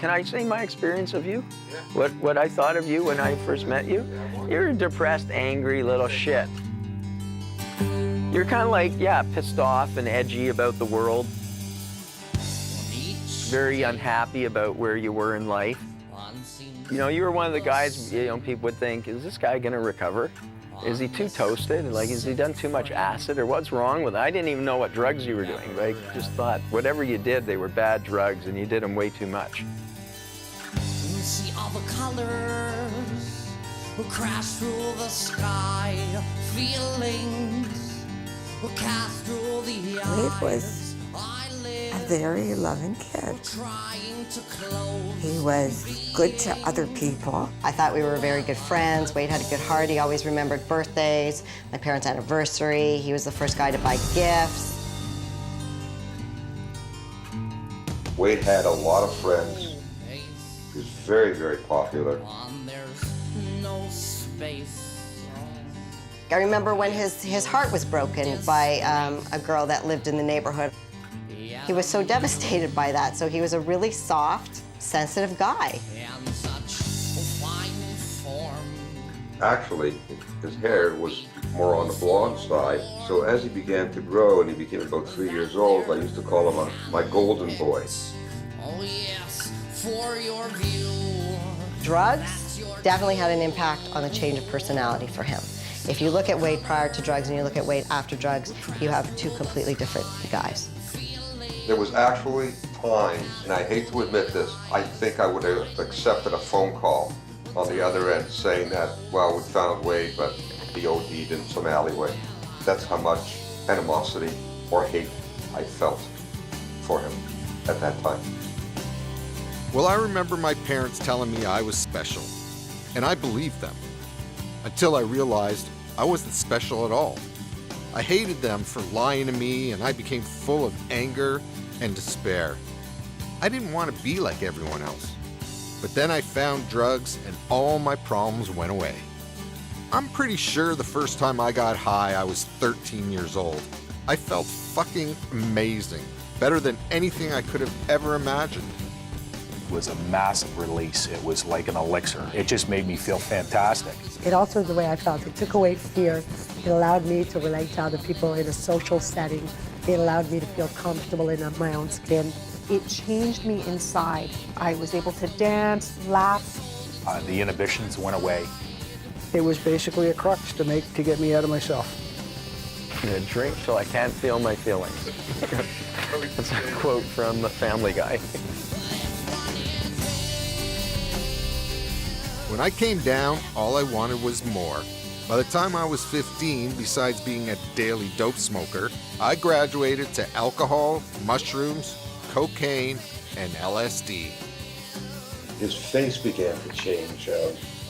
Can I say my experience of you? Yeah. What I thought of you when I first met you? You're a depressed, angry little shit. You're kind of like, yeah, pissed off and edgy about the world. Very unhappy about where you were in life. You know, you were one of the guys, you know, people would think, is this guy gonna recover? Is he too toasted? Like, has he done too much acid, or what's wrong with it? I didn't even know what drugs you were doing, but I just thought whatever you did, they were bad drugs, and you did them way too much. See all the colors will crash through the sky. Feelings will cast through the eyes. Wade was a very loving kid. He was good to other people. I thought we were very good friends. Wade had a good heart. He always remembered birthdays, my parents' anniversary. He was the first guy to buy gifts. Wade had a lot of friends. He was very, very popular. I remember when his heart was broken by a girl that lived in the neighborhood. He was so devastated by that, so he was a really soft, sensitive guy. Actually, his hair was more on the blonde side, so as he began to grow and he became about 3 years old, I used to call him my golden boy. Oh yes, for your view. Drugs definitely had an impact on the change of personality for him. If you look at Wade prior to drugs and you look at Wade after drugs, you have two completely different guys. There was actually times, and I hate to admit this, I think I would have accepted a phone call on the other end saying that, well, we found Wade, but he OD'd in some alleyway. That's how much animosity or hate I felt for him at that time. Well, I remember my parents telling me I was special, and I believed them, until I realized I wasn't special at all. I hated them for lying to me, and I became full of anger and despair. I didn't want to be like everyone else. But then I found drugs, and all my problems went away. I'm pretty sure the first time I got high, I was 13 years old. I felt fucking amazing, better than anything I could have ever imagined. It was a massive release. It was like an elixir. It just made me feel fantastic. It altered the way I felt. It took away fear. It allowed me to relate to other people in a social setting. It allowed me to feel comfortable in my own skin. It changed me inside. I was able to dance, laugh. The inhibitions went away. It was basically a crutch to get me out of myself. I'm gonna drink till I can't feel my feelings. That's a quote from Family Guy. When I came down, all I wanted was more. By the time I was 15, besides being a daily dope smoker, I graduated to alcohol, mushrooms, cocaine, and LSD. His face began to change.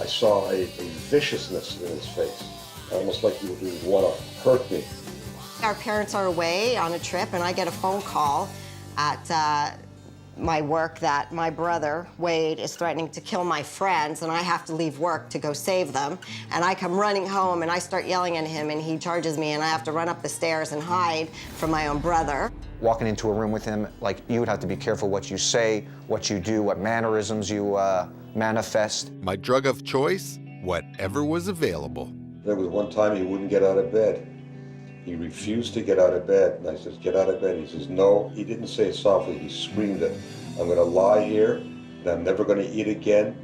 I saw a viciousness in his face, almost like he would want to hurt me. Our parents are away on a trip, and I get a phone call at my work that my brother, Wade, is threatening to kill my friends, and I have to leave work to go save them. And I come running home, and I start yelling at him, and he charges me, and I have to run up the stairs and hide from my own brother. Walking into a room with him, like, you would have to be careful what you say, what you do, what mannerisms you manifest. My drug of choice? Whatever was available. There was one time he wouldn't get out of bed. He refused to get out of bed, and I said, get out of bed. He says, no. He didn't say it softly, he screamed it. I'm gonna lie here, and I'm never gonna eat again,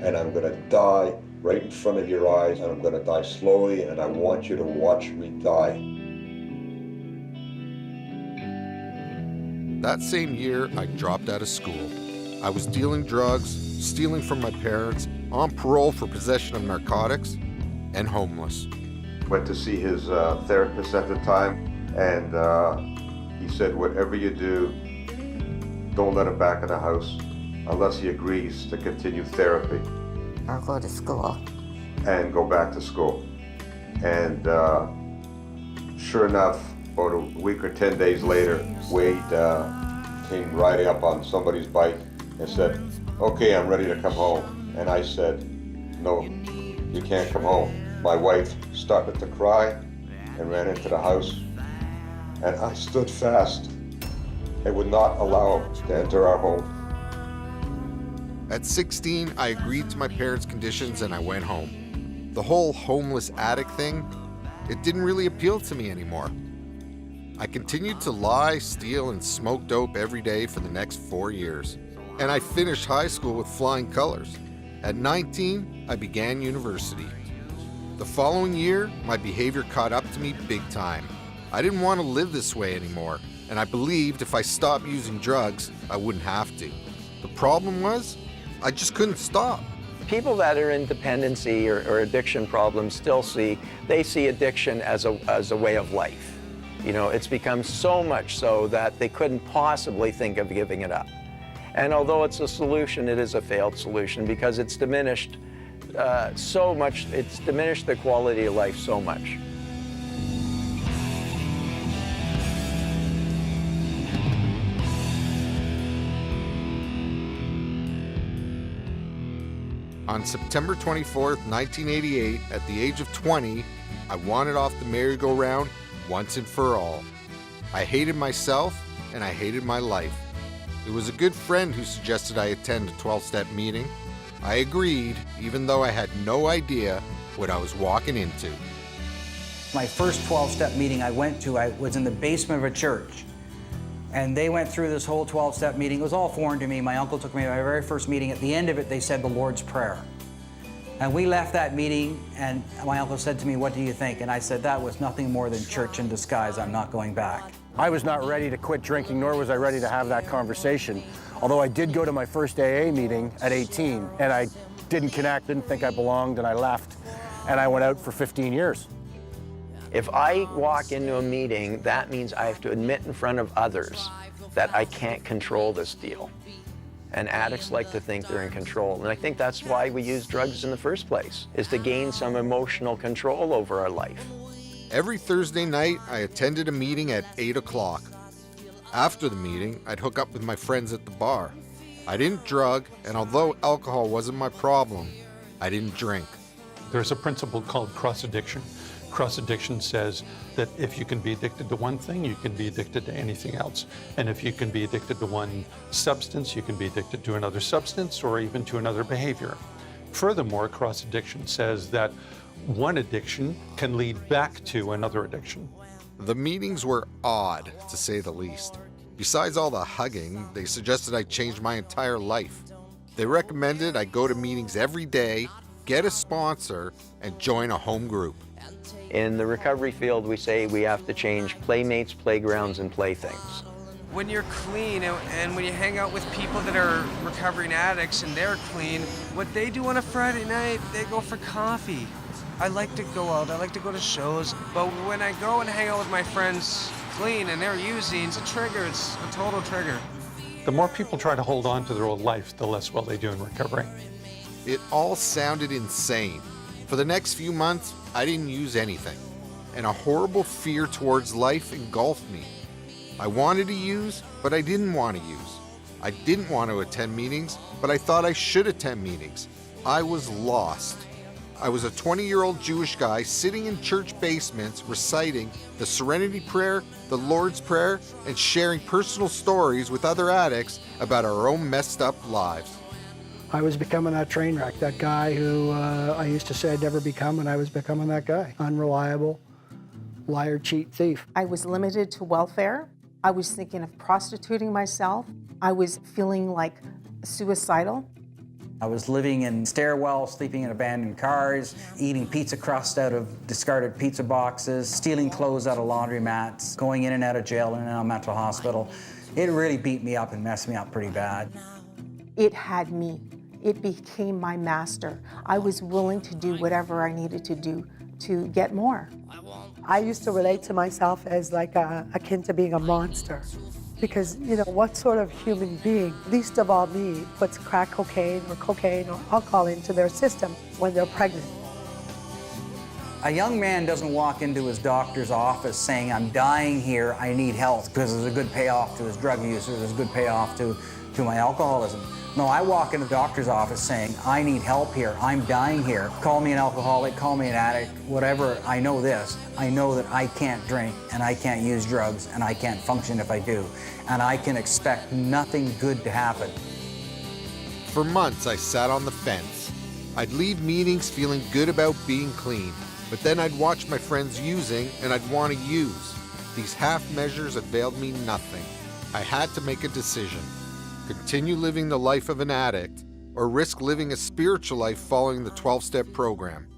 and I'm gonna die right in front of your eyes, and I'm gonna die slowly, and I want you to watch me die. That same year, I dropped out of school. I was dealing drugs, stealing from my parents, on parole for possession of narcotics, and homeless. Went to see his therapist at the time, and he said, whatever you do, don't let him back in the house unless he agrees to continue therapy. Or go to school. And go back to school. And sure enough, about a week or 10 days later, Wade came riding up on somebody's bike and said, okay, I'm ready to come home. And I said, no, you can't come home. My wife started to cry and ran into the house, and I stood fast and would not allow him to enter our home. At 16, I agreed to my parents' conditions and I went home. The whole homeless addict thing, it didn't really appeal to me anymore. I continued to lie, steal, and smoke dope every day for the next 4 years. And I finished high school with flying colors. At 19, I began university. The following year, my behavior caught up to me big time. I didn't want to live this way anymore, and I believed if I stopped using drugs, I wouldn't have to. The problem was, I just couldn't stop. People that are in dependency or addiction problems still see addiction as a way of life. You know, it's become so much so that they couldn't possibly think of giving it up. And although it's a solution, it is a failed solution because it's diminished so much, it's diminished the quality of life so much. On September 24th, 1988, at the age of 20, I wanted off the merry-go-round once and for all. I hated myself and I hated my life. It was a good friend who suggested I attend a 12-step meeting. I agreed, even though I had no idea what I was walking into. My first 12-step meeting I went to, I was in the basement of a church. And they went through this whole 12-step meeting. It was all foreign to me. My uncle took me to my very first meeting. At the end of it, they said the Lord's Prayer. And we left that meeting, and my uncle said to me, "What do you think?" And I said, "That was nothing more than church in disguise. I'm not going back." I was not ready to quit drinking, nor was I ready to have that conversation. Although I did go to my first AA meeting at 18, and I didn't connect, didn't think I belonged, and I left, and I went out for 15 years. If I walk into a meeting, that means I have to admit in front of others that I can't control this deal. And addicts like to think they're in control. And I think that's why we use drugs in the first place, is to gain some emotional control over our life. Every Thursday night, I attended a meeting at 8 o'clock. After the meeting, I'd hook up with my friends at the bar. I didn't drug, and although alcohol wasn't my problem, I didn't drink. There's a principle called cross-addiction. Cross-addiction says that if you can be addicted to one thing, you can be addicted to anything else. And if you can be addicted to one substance, you can be addicted to another substance or even to another behavior. Furthermore, cross-addiction says that one addiction can lead back to another addiction. The meetings were odd, to say the least. Besides all the hugging, they suggested I change my entire life. They recommended I go to meetings every day, get a sponsor, and join a home group. In the recovery field, we say we have to change playmates, playgrounds, and playthings. When you're clean and when you hang out with people that are recovering addicts and they're clean, what they do on a Friday night, they go for coffee. I like to go out, I like to go to shows, but when I go and hang out with my friends clean and they're using, it's a trigger, it's a total trigger. The more people try to hold on to their old life, the less well they do in recovery. It all sounded insane. For the next few months, I didn't use anything, and a horrible fear towards life engulfed me. I wanted to use, but I didn't want to use. I didn't want to attend meetings, but I thought I should attend meetings. I was lost. I was a 20-year-old Jewish guy sitting in church basements reciting the Serenity Prayer, the Lord's Prayer, and sharing personal stories with other addicts about our own messed up lives. I was becoming that train wreck, that guy who I used to say I'd never become, and I was becoming that guy. Unreliable, liar, cheat, thief. I was limited to welfare. I was thinking of prostituting myself. I was feeling like suicidal. I was living in stairwells, sleeping in abandoned cars, eating pizza crust out of discarded pizza boxes, stealing clothes out of laundromats, going in and out of jail and out of mental hospital. It really beat me up and messed me up pretty bad. It had me. It became my master. I was willing to do whatever I needed to do to get more. I used to relate to myself as like akin to being a monster. Because, you know, what sort of human being, least of all me, puts crack cocaine or alcohol into their system when they're pregnant? A young man doesn't walk into his doctor's office saying, "I'm dying here, I need help," because there's a good payoff to his drug use or there's a good payoff to my alcoholism. No, I walk into the doctor's office saying, "I need help here, I'm dying here. Call me an alcoholic, call me an addict, whatever. I know this. I know that I can't drink and I can't use drugs and I can't function if I do. And I can expect nothing good to happen." For months, I sat on the fence. I'd leave meetings feeling good about being clean, but then I'd watch my friends using and I'd want to use. These half measures availed me nothing. I had to make a decision. Continue living the life of an addict or risk living a spiritual life following the 12-step program.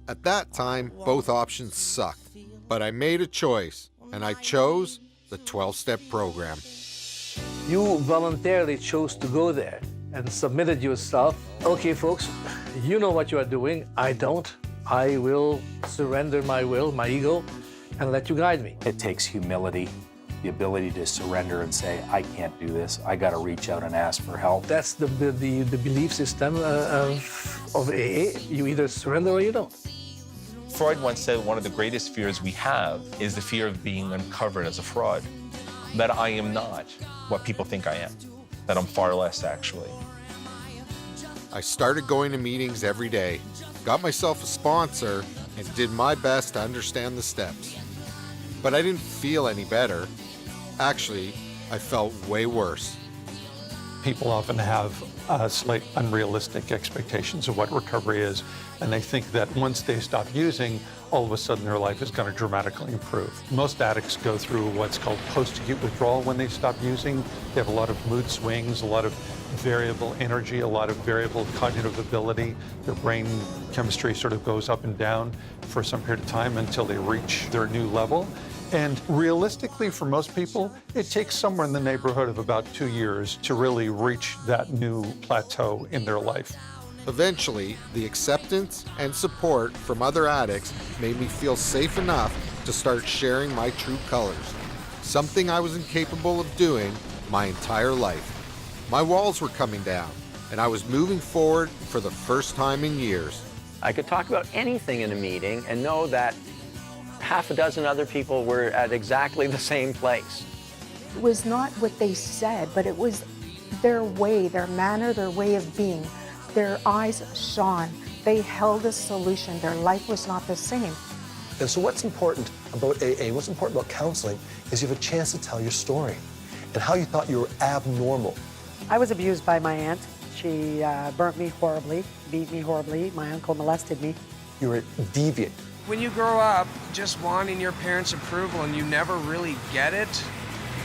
At that time, both options sucked, but I made a choice, and I chose the 12-step program. You voluntarily chose to go there and submitted yourself. Okay, folks, you know what you are doing. I don't. I will surrender my will, my ego, and let you guide me. It takes humility, the ability to surrender and say, I can't do this. I got to reach out and ask for help. That's the belief system of AA. You either surrender or you don't. Freud once said one of the greatest fears we have is the fear of being uncovered as a fraud. That I am not what people think I am. That I'm far less, actually. I started going to meetings every day, got myself a sponsor, and did my best to understand the steps. But I didn't feel any better. Actually, I felt way worse. People often have slight unrealistic expectations of what recovery is, and they think that once they stop using, all of a sudden their life is going to dramatically improve. Most addicts go through what's called post-acute withdrawal when they stop using. They have a lot of mood swings, a lot of variable energy, a lot of variable cognitive ability. Their brain chemistry sort of goes up and down for some period of time until they reach their new level. And realistically, for most people, it takes somewhere in the neighborhood of about 2 years to really reach that new plateau in their life. Eventually, the acceptance and support from other addicts made me feel safe enough to start sharing my true colors, something I was incapable of doing my entire life. My walls were coming down, and I was moving forward for the first time in years. I could talk about anything in a meeting and know that half a dozen other people were at exactly the same place. It was not what they said, but it was their way, their manner, their way of being. Their eyes shone. They held a solution. Their life was not the same. And so what's important about AA, what's important about counseling, is you have a chance to tell your story and how you thought you were abnormal. I was abused by my aunt. She burnt me horribly, beat me horribly. My uncle molested me. You were deviant. When you grow up just wanting your parents' approval and you never really get it,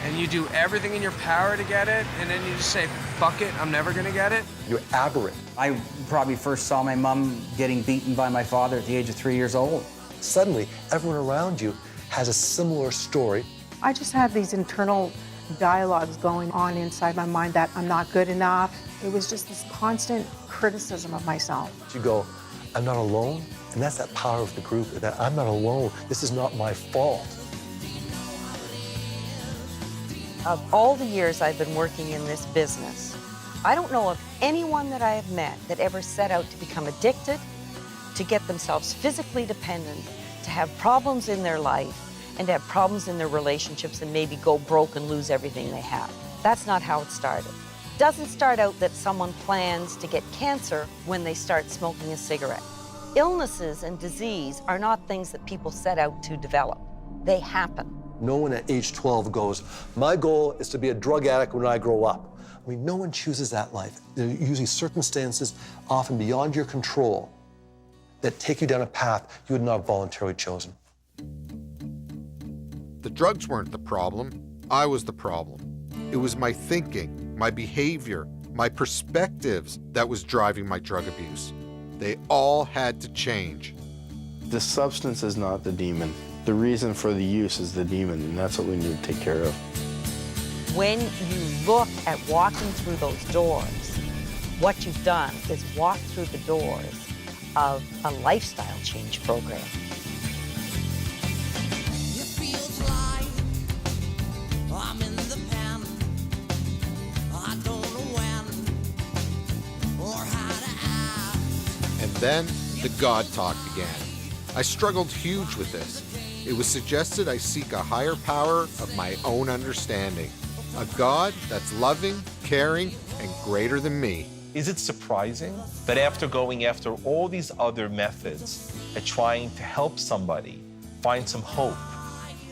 and you do everything in your power to get it, and then you just say, fuck it, I'm never gonna get it. You're aberrant. I probably first saw my mom getting beaten by my father at the age of 3 years old. Suddenly, everyone around you has a similar story. I just had these internal dialogues going on inside my mind that I'm not good enough. It was just this constant criticism of myself. You go, I'm not alone, and that's that power of the group, that I'm not alone. This is not my fault. Of all the years I've been working in this business, I don't know of anyone that I have met that ever set out to become addicted, to get themselves physically dependent, to have problems in their life, and to have problems in their relationships and maybe go broke and lose everything they have. That's not how it started. It doesn't start out that someone plans to get cancer when they start smoking a cigarette. Illnesses and disease are not things that people set out to develop. They happen. No one at age 12 goes, my goal is to be a drug addict when I grow up. I mean, no one chooses that life. There are usually circumstances, often beyond your control, that take you down a path you would not have voluntarily chosen. The drugs weren't the problem. I was the problem. It was my thinking, my behavior, my perspectives that was driving my drug abuse. They all had to change. The substance is not the demon. The reason for the use is the demon, and that's what we need to take care of. When you look at walking through those doors, what you've done is walk through the doors of a lifestyle change program. I'm in the pen. I don't know when or how to act. And then the God talk began. I struggled huge with this. It was suggested I seek a higher power of my own understanding. A God that's loving, caring, and greater than me. Is it surprising that after going after all these other methods at trying to help somebody find some hope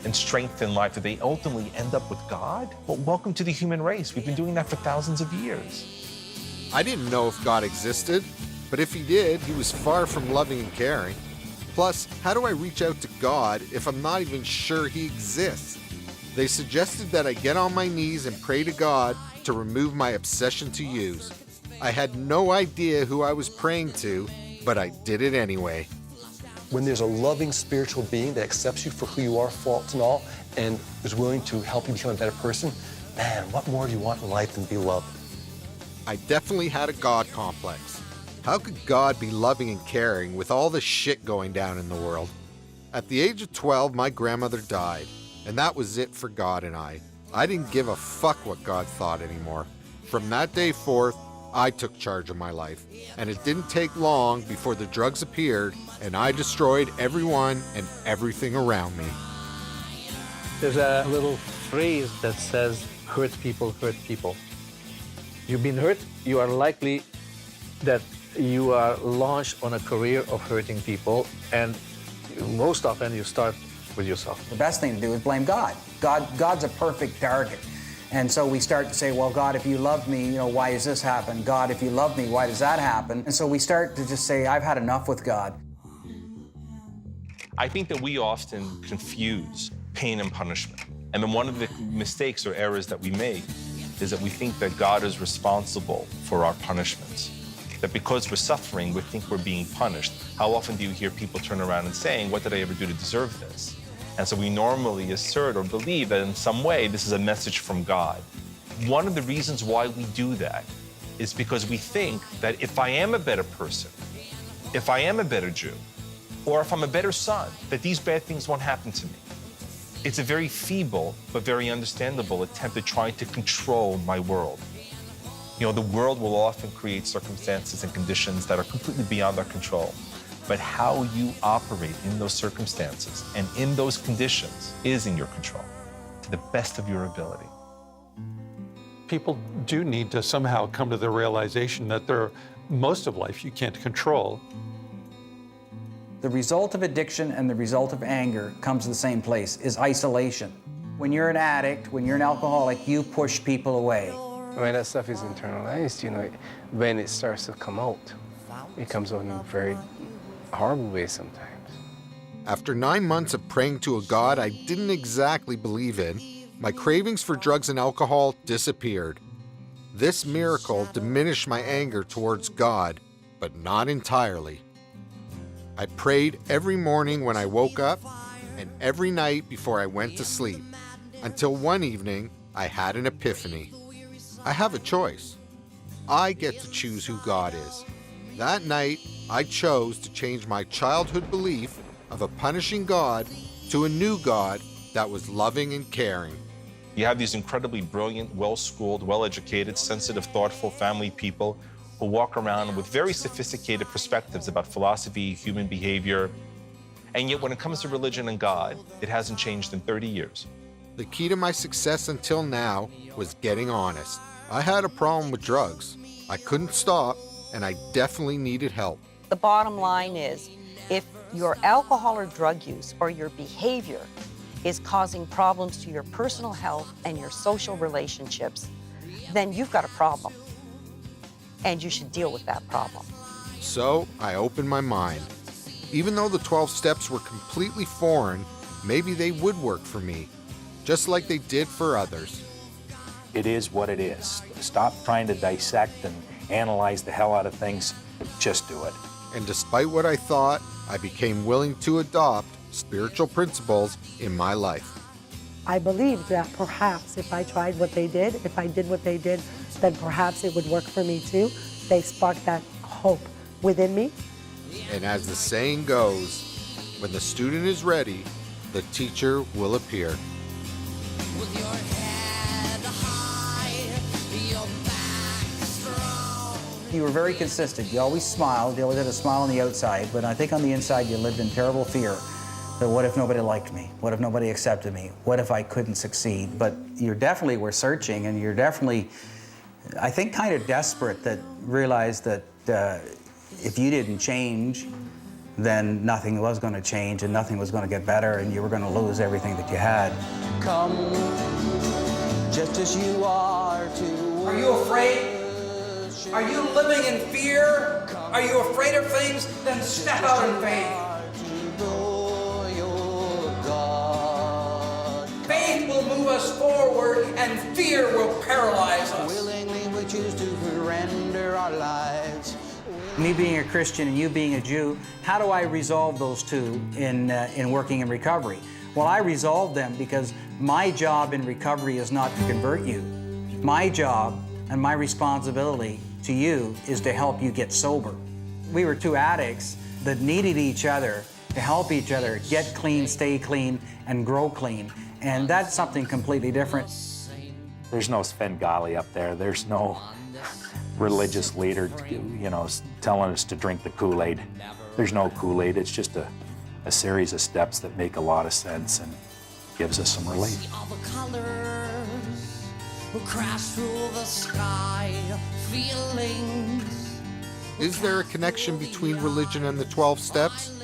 and strength in life, that they ultimately end up with God? Well, welcome to the human race. We've been doing that for thousands of years. I didn't know if God existed, but if he did, he was far from loving and caring. Plus, how do I reach out to God if I'm not even sure he exists? They suggested that I get on my knees and pray to God to remove my obsession to use. I had no idea who I was praying to, but I did it anyway. When there's a loving spiritual being that accepts you for who you are, faults and all, and is willing to help you become a better person, man, what more do you want in life than to be loved? I definitely had a God complex. How could God be loving and caring with all the shit going down in the world? At the age of 12, my grandmother died, and that was it for God and I. I didn't give a fuck what God thought anymore. From that day forth, I took charge of my life, and it didn't take long before the drugs appeared and I destroyed everyone and everything around me. There's a little phrase that says, hurt people hurt people. You've been hurt, you are likely that you are launched on a career of hurting people, and most often you start with yourself. The best thing to do is blame God. God's a perfect target. And so we start to say, well, God, if you love me, why does this happen? God, if you love me, why does that happen? And so we start to just say, I've had enough with God. I think that we often confuse pain and punishment. And then one of the mistakes or errors that we make is that we think that God is responsible for our punishments. That because we're suffering, we think we're being punished. How often do you hear people turn around and saying, what did I ever do to deserve this? And so we normally assert or believe that in some way this is a message from God. One of the reasons why we do that is because we think that if I am a better person, if I am a better Jew, or if I'm a better son, that these bad things won't happen to me. It's a very feeble but very understandable attempt at trying to control my world. The world will often create circumstances and conditions that are completely beyond our control. But how you operate in those circumstances and in those conditions is in your control, to the best of your ability. People do need to somehow come to the realization that most of life you can't control. The result of addiction and the result of anger comes to the same place, is isolation. When you're an addict, when you're an alcoholic, you push people away. When that stuff is internalized, when it starts to come out, it comes out in a very horrible way sometimes. After 9 months of praying to a God I didn't exactly believe in, my cravings for drugs and alcohol disappeared. This miracle diminished my anger towards God, but not entirely. I prayed every morning when I woke up and every night before I went to sleep, until one evening I had an epiphany. I have a choice. I get to choose who God is. That night, I chose to change my childhood belief of a punishing God to a new God that was loving and caring. You have these incredibly brilliant, well-schooled, well-educated, sensitive, thoughtful family people who walk around with very sophisticated perspectives about philosophy, human behavior, and yet when it comes to religion and God, it hasn't changed in 30 years. The key to my success until now was getting honest. I had a problem with drugs. I couldn't stop, and I definitely needed help. The bottom line is, if your alcohol or drug use or your behavior is causing problems to your personal health and your social relationships, then you've got a problem. And you should deal with that problem. So I opened my mind. Even though the 12 steps were completely foreign, maybe they would work for me, just like they did for others. It is what it is. Stop trying to dissect and analyze the hell out of things. Just do it. And despite what I thought, I became willing to adopt spiritual principles in my life. I believed that perhaps if I tried what they did, if I did what they did, then perhaps it would work for me too. They sparked that hope within me. And as the saying goes, when the student is ready, the teacher will appear. You were very consistent. You always smiled. You always had a smile on the outside, but I think on the inside you lived in terrible fear. That what if nobody liked me? What if nobody accepted me? What if I couldn't succeed? But you definitely were searching, and you're definitely, I think, kind of desperate that realized that if you didn't change, then nothing was going to change and nothing was going to get better and you were going to lose everything that you had. Come just as you are to. Are you afraid? Are you living in fear? Are you afraid of things? Then step out in faith. Faith will move us forward and fear will paralyze us. Willingly we choose to surrender our lives. Me being a Christian and you being a Jew, how do I resolve those two in working in recovery? Well, I resolve them because my job in recovery is not to convert you. My job and my responsibility to you is to help you get sober. We were two addicts that needed each other to help each other get clean, stay clean, and grow clean. And that's something completely different. There's no Svengali up there. There's no religious leader, you know, telling us to drink the Kool-Aid. There's no Kool-Aid. It's just a series of steps that make a lot of sense and gives us some relief. All the colors will crash through the sky, feelings. Is there a connection between religion and the 12 steps?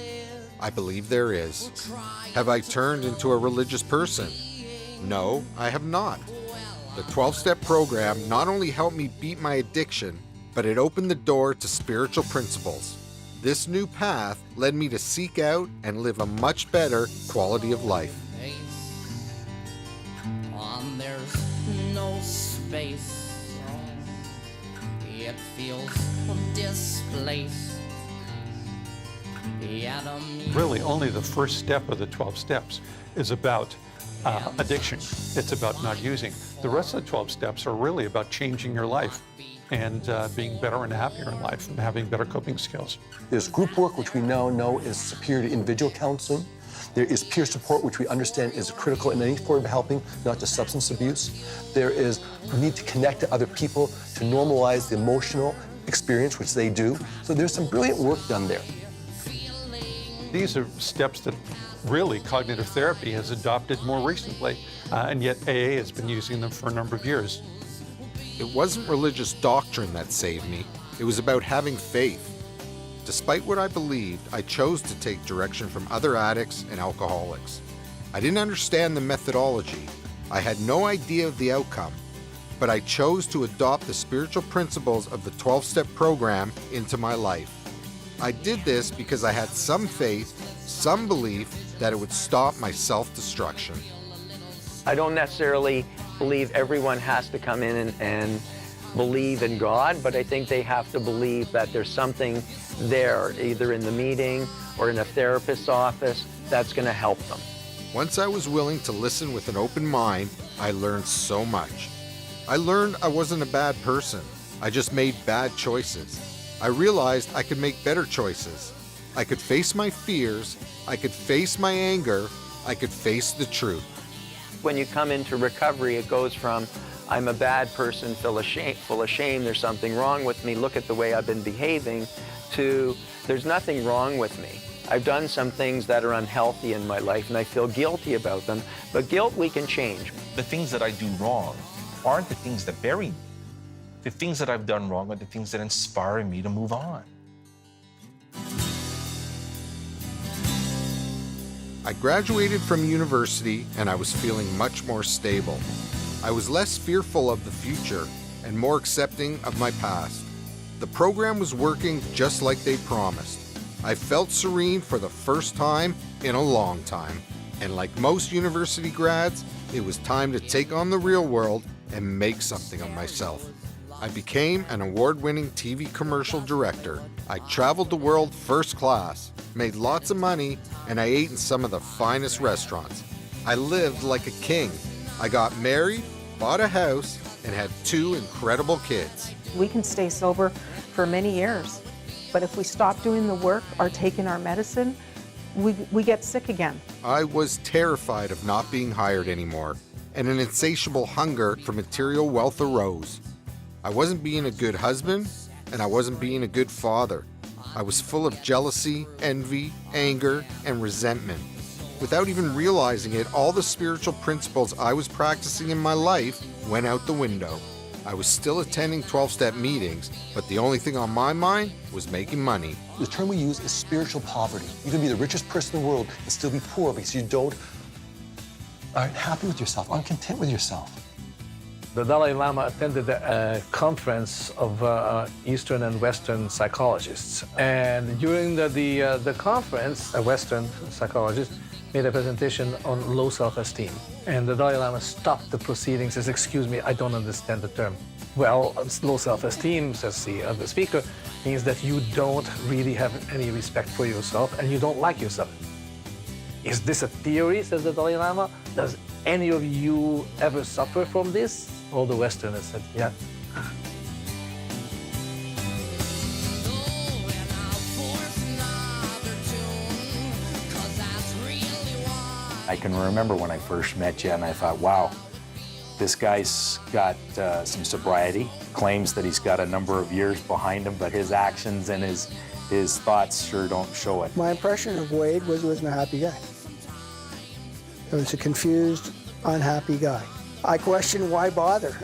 I believe there is. Have I turned into a religious person? No, I have not. The 12-step program not only helped me beat my addiction, but it opened the door to spiritual principles. This new path led me to seek out and live a much better quality of life. On there's no space. It feels displaced. Really, only the first step of the 12 steps is about addiction. It's about not using. The rest of the 12 steps are really about changing your life and being better and happier in life and having better coping skills. There's group work, which we now know is superior to individual counseling. There is peer support, which we understand is critical in any form of helping, not just substance abuse. There is need to connect to other people to normalize the emotional experience, which they do. So there's some brilliant work done there. These are steps that really cognitive therapy has adopted more recently, and yet AA has been using them for a number of years. It wasn't religious doctrine that saved me. It was about having faith. Despite what I believed, I chose to take direction from other addicts and alcoholics. I didn't understand the methodology. I had no idea of the outcome, but I chose to adopt the spiritual principles of the 12-step program into my life. I did this because I had some faith, some belief that it would stop my self-destruction. I don't necessarily believe everyone has to come in and believe in God, but I think they have to believe that there's something there, either in the meeting or in a therapist's office, that's going to help them. Once I was willing to listen with an open mind, I learned so much. I learned I wasn't a bad person. I just made bad choices. I realized I could make better choices. I could face my fears, I could face my anger, I could face the truth. When you come into recovery, it goes from, I'm a bad person, full of shame, there's something wrong with me, look at the way I've been behaving, to there's nothing wrong with me. I've done some things that are unhealthy in my life and I feel guilty about them, but guilt we can change. The things that I do wrong aren't the things that bury me. The things that I've done wrong are the things that inspire me to move on. I graduated from university and I was feeling much more stable. I was less fearful of the future and more accepting of my past. The program was working just like they promised. I felt serene for the first time in a long time. And like most university grads, it was time to take on the real world and make something of myself. I became an award-winning TV commercial director. I traveled the world first class, made lots of money, and I ate in some of the finest restaurants. I lived like a king. I got married, bought a house, and had 2 incredible kids. We can stay sober for many years, but if we stop doing the work or taking our medicine, we get sick again. I was terrified of not being hired anymore, and an insatiable hunger for material wealth arose. I wasn't being a good husband, and I wasn't being a good father. I was full of jealousy, envy, anger, and resentment. Without even realizing it, all the spiritual principles I was practicing in my life went out the window. I was still attending 12-step meetings, but the only thing on my mind was making money. The term we use is spiritual poverty. You can be the richest person in the world and still be poor because you aren't happy with yourself, aren't content with yourself. The Dalai Lama attended a conference of Eastern and Western psychologists. And during the conference, a Western psychologist made a presentation on low self-esteem. And the Dalai Lama stopped the proceedings and says, "Excuse me, I don't understand the term." Well, low self-esteem, says the other speaker, means that you don't really have any respect for yourself and you don't like yourself. Is this a theory, says the Dalai Lama? Does any of you ever suffer from this? All the Westerners said, yeah. I can remember when I first met you and I thought, wow, this guy's got some sobriety, claims that he's got a number of years behind him, but his actions and his thoughts sure don't show it. My impression of Wade was he wasn't a happy guy. He was a confused, unhappy guy. I question why bother.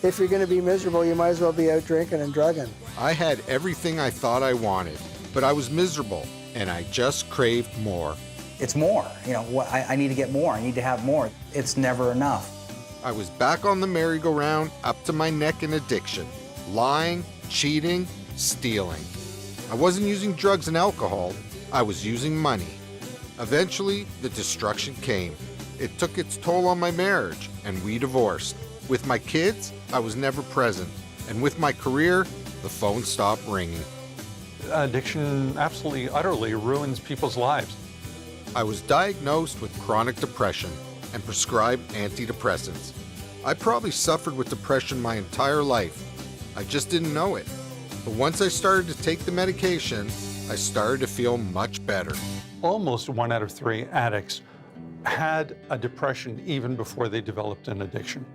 If you're going to be miserable, you might as well be out drinking and drugging. I had everything I thought I wanted, but I was miserable, and I just craved more. It's more. You know, I need to get more. I need to have more. It's never enough. I was back on the merry-go-round, up to my neck in addiction. Lying, cheating, stealing. I wasn't using drugs and alcohol. I was using money. Eventually, the destruction came. It took its toll on my marriage, and we divorced. With my kids, I was never present. And with my career, the phone stopped ringing. Addiction absolutely, utterly ruins people's lives. I was diagnosed with chronic depression and prescribed antidepressants. I probably suffered with depression my entire life. I just didn't know it. But once I started to take the medication, I started to feel much better. Almost 1 out of 3 addicts had a depression even before they developed an addiction.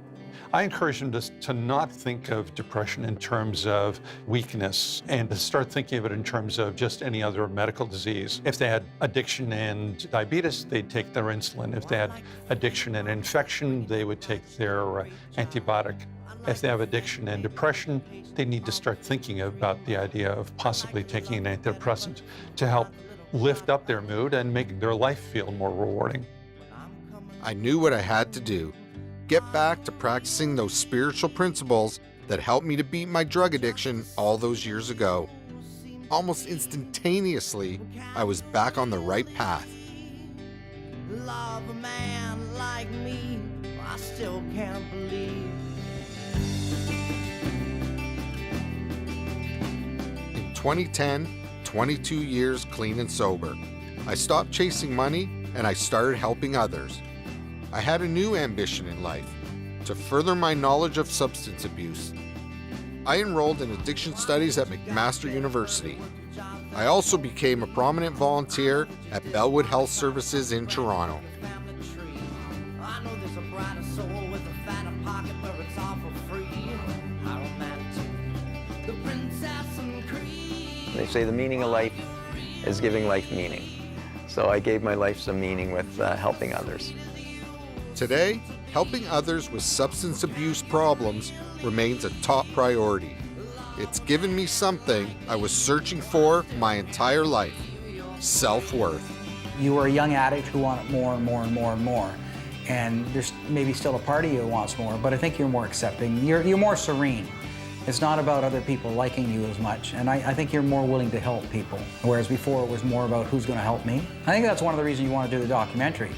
I encourage them to not think of depression in terms of weakness and to start thinking of it in terms of just any other medical disease. If they had addiction and diabetes, they'd take their insulin. If they had addiction and infection, they would take their antibiotic. If they have addiction and depression, they need to start thinking about the idea of possibly taking an antidepressant to help lift up their mood and make their life feel more rewarding. I knew what I had to do. Get back to practicing those spiritual principles that helped me to beat my drug addiction all those years ago. Almost instantaneously, I was back on the right path. Love a man like me, I still can't believe. In 2010, 22 years clean and sober. I stopped chasing money and I started helping others. I had a new ambition in life, to further my knowledge of substance abuse. I enrolled in addiction studies at McMaster University. I also became a prominent volunteer at Bellwood Health Services in Toronto. They say the meaning of life is giving life meaning. So I gave my life some meaning with helping others. Today, helping others with substance abuse problems remains a top priority. It's given me something I was searching for my entire life: self-worth. You were a young addict who wanted more and more and more and more. And there's maybe still a part of you who wants more, but I think you're more accepting. You're more serene. It's not about other people liking you as much. And I think you're more willing to help people. Whereas before it was more about who's going to help me. I think that's one of the reasons you want to do the documentary,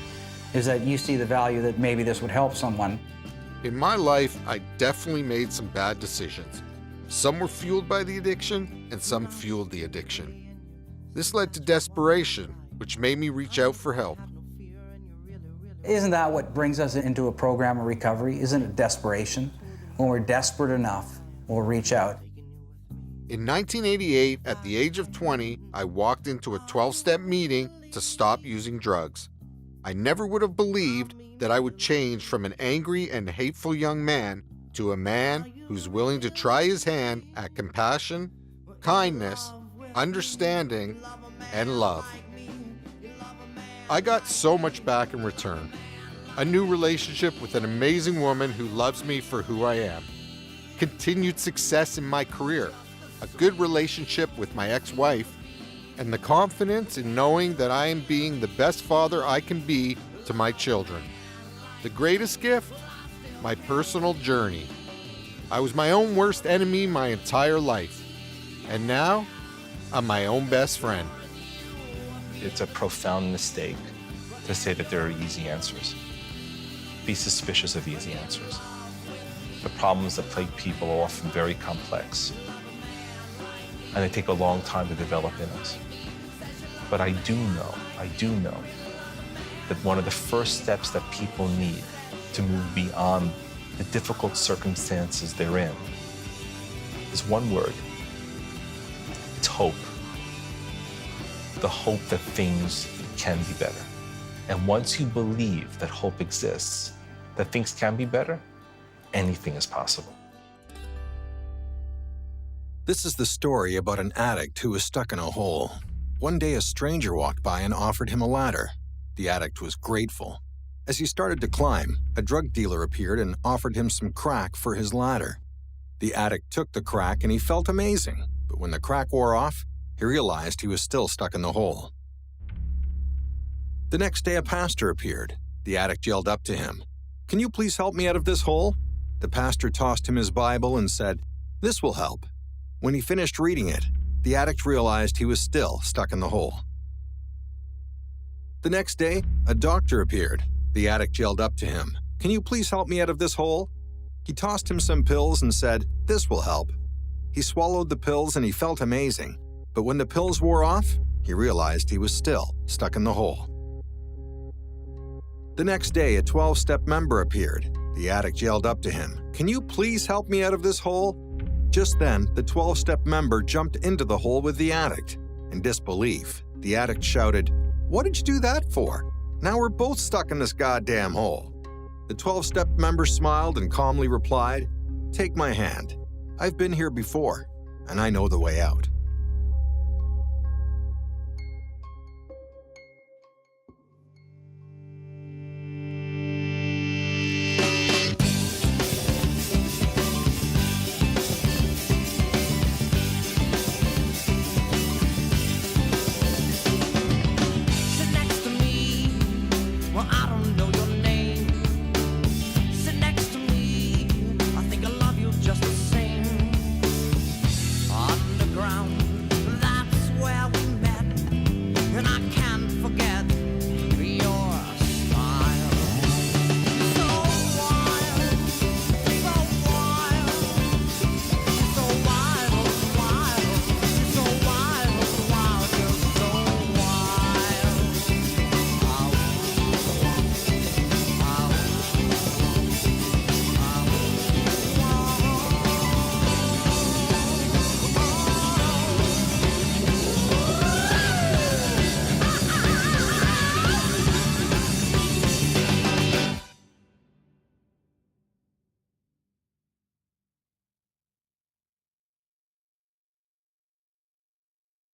is that you see the value that maybe this would help someone. In my life, I definitely made some bad decisions. Some were fueled by the addiction, and some fueled the addiction. This led to desperation, which made me reach out for help. Isn't that what brings us into a program of recovery? Isn't it desperation? When we're desperate enough, we'll reach out. In 1988, at the age of 20, I walked into a 12-step meeting to stop using drugs. I never would have believed that I would change from an angry and hateful young man to a man who's willing to try his hand at compassion, kindness, understanding, and love. I got so much back in return. A new relationship with an amazing woman who loves me for who I am. Continued success in my career, a good relationship with my ex-wife, and the confidence in knowing that I am being the best father I can be to my children. The greatest gift? my personal journey. I was my own worst enemy my entire life. And now, I'm my own best friend. It's a profound mistake to say that there are easy answers. Be suspicious of easy answers. The problems that plague people are often very complex, and they take a long time to develop in us. But I do know that one of the first steps that people need to move beyond the difficult circumstances they're in is one word. It's hope. The hope that things can be better. And once you believe that hope exists, that things can be better, anything is possible. This is the story about an addict who was stuck in a hole. One day, a stranger walked by and offered him a ladder. The addict was grateful. As he started to climb, a drug dealer appeared and offered him some crack for his ladder. The addict took the crack and he felt amazing, but when the crack wore off, he realized he was still stuck in the hole. The next day, a pastor appeared. The addict yelled up to him, "Can you please help me out of this hole?" The pastor tossed him his Bible and said, "This will help." When he finished reading it, the addict realized he was still stuck in the hole. The next day, a doctor appeared. The addict yelled up to him, "Can you please help me out of this hole?" He tossed him some pills and said, "This will help." He swallowed the pills and he felt amazing, but when the pills wore off, he realized he was still stuck in the hole. The next day, a 12-step member appeared. The addict yelled up to him, "Can you please help me out of this hole?" Just then, the 12-step member jumped into the hole with the addict. In disbelief, the addict shouted, "What did you do that for? Now we're both stuck in this goddamn hole." The 12-step member smiled and calmly replied, "Take my hand. I've been here before, and I know the way out."